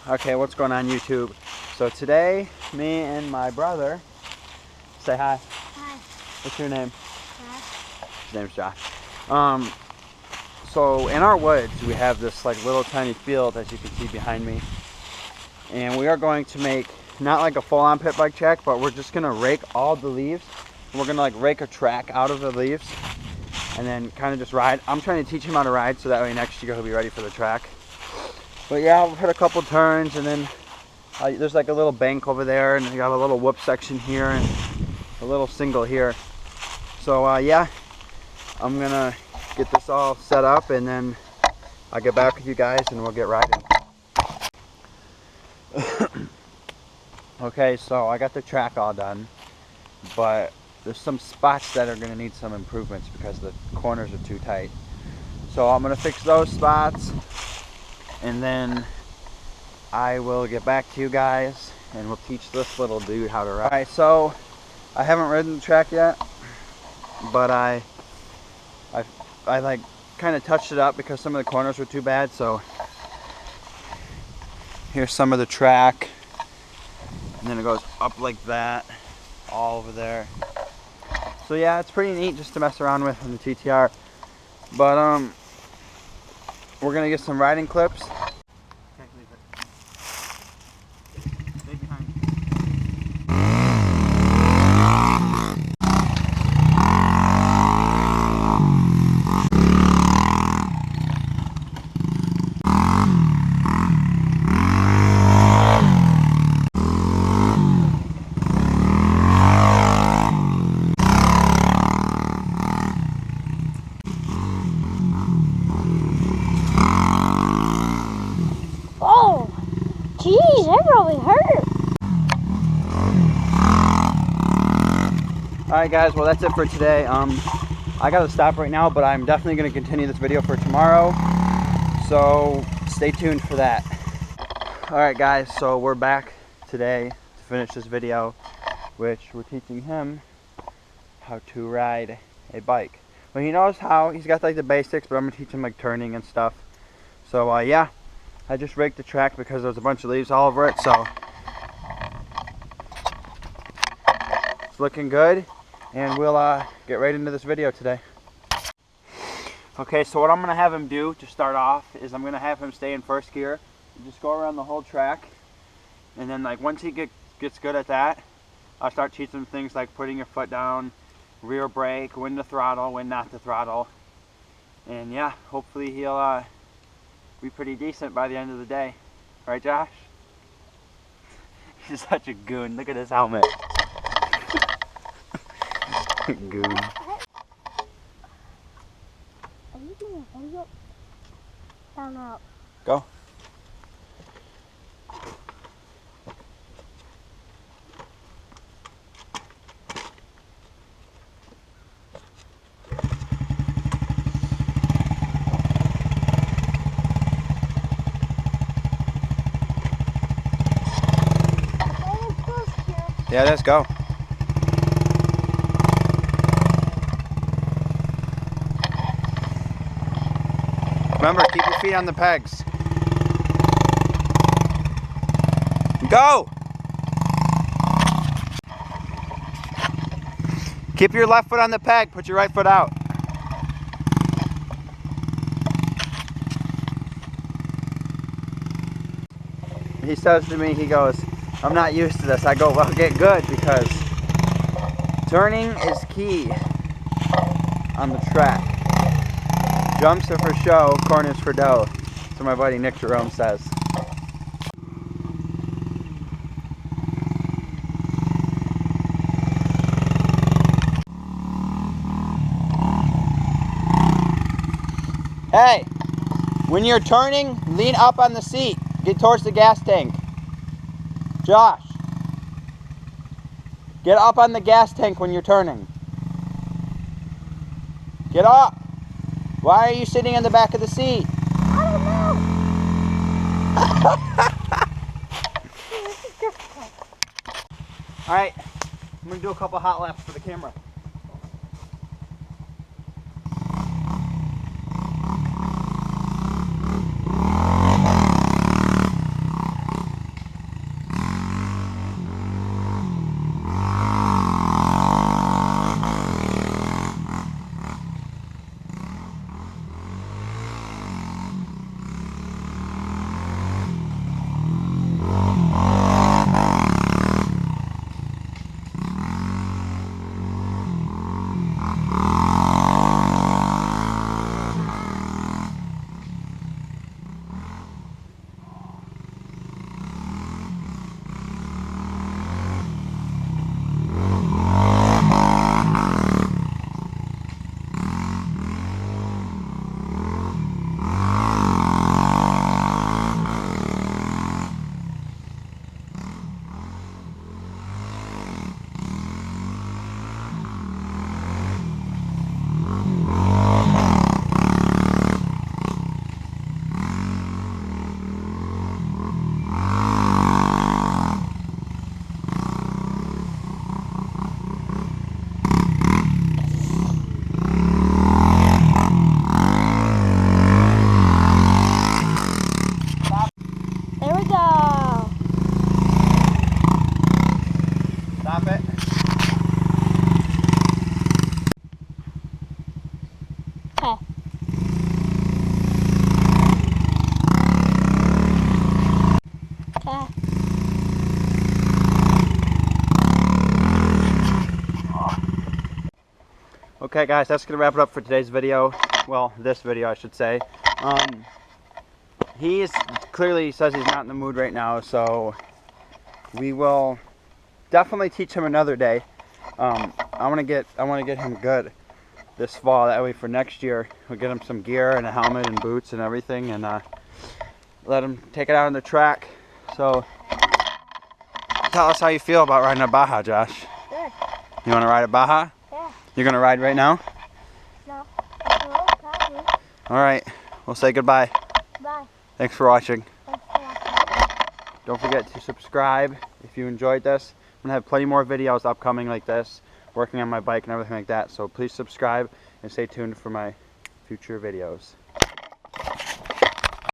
Okay, what's going on YouTube? So today, me and my brother, say hi. Hi. What's your name? Josh. His name's Josh. So in our woods, we have this like little tiny field, as you can see behind me. And we are going to make, not like a full-on pit bike track, but we're just gonna rake all the leaves. And we're gonna like rake a track out of the leaves and then kind of just ride. I'm trying to teach him how to ride so that way next year he'll be ready for the track. But yeah, we'll hit a couple turns and then there's like a little bank over there and we got a little whoop section here and a little single here. So yeah, I'm gonna get this all set up and then I'll get back with you guys and we'll get riding. Okay, so I got the track all done, but there's some spots that are gonna need some improvements because the corners are too tight. So I'm gonna fix those spots and then I will get back to you guys and we'll teach this little dude how to ride. Alright, so I haven't ridden the track yet, but I like kind of touched it up because some of the corners were too bad. So here's some of the track, and then it goes up like that, all over there. So yeah, it's pretty neat just to mess around with on the TTR. But we're gonna get some riding clips. Stay behind. Oh, geez, that probably hurt. Alright guys, well that's it for today. I gotta stop right now, but I'm definitely gonna continue this video for tomorrow. So stay tuned for that. Alright guys, so we're back today to finish this video, which we're teaching him how to ride a bike. Well, he knows how, he's got like the basics, but I'm gonna teach him like turning and stuff. So yeah, I just raked the track because there's a bunch of leaves all over it, so it's looking good, and we'll get right into this video today. Okay, so what I'm gonna have him do to start off is I'm gonna have him stay in first gear and just go around the whole track, and then like once he gets good at that, I'll start teaching him things like putting your foot down, rear brake, when to throttle, when not to throttle, and yeah, hopefully he'll be pretty decent by the end of the day. Right, Josh? He's such a goon. Look at his helmet. Goon. Are you doing a thumbs up? Down up. Go. Yeah, let's go. Remember, keep your feet on the pegs. Go! Keep your left foot on the peg, put your right foot out. He says to me, he goes, I'm not used to this. I go, well, get good, because turning is key on the track. Jumps are for show, corners for dough. That's what my buddy Nick Jerome says. Hey, when you're turning, lean up on the seat. Get towards the gas tank. Josh, get up on the gas tank when you're turning. Get up. Why are you sitting in the back of the seat? I don't know. Alright, I'm going to do a couple hot laps for the camera. Okay guys, that's gonna wrap it up for today's video. Well, this video I should say. He is clearly says he's not in the mood right now, so we will definitely teach him another day. I want to get him good this fall. That way for next year we'll get him some gear and a helmet and boots and everything, and let him take it out on the track. So tell us how you feel about riding a Baja, Josh. Good. You want to ride a Baja? Yeah. You're gonna ride right now? No. Probably. All right. We'll say goodbye. Bye. Thanks for watching. Thanks for watching. Don't forget to subscribe if you enjoyed this. I'm gonna have plenty more videos upcoming like this, working on my bike and everything like that. So please subscribe and stay tuned for my future videos.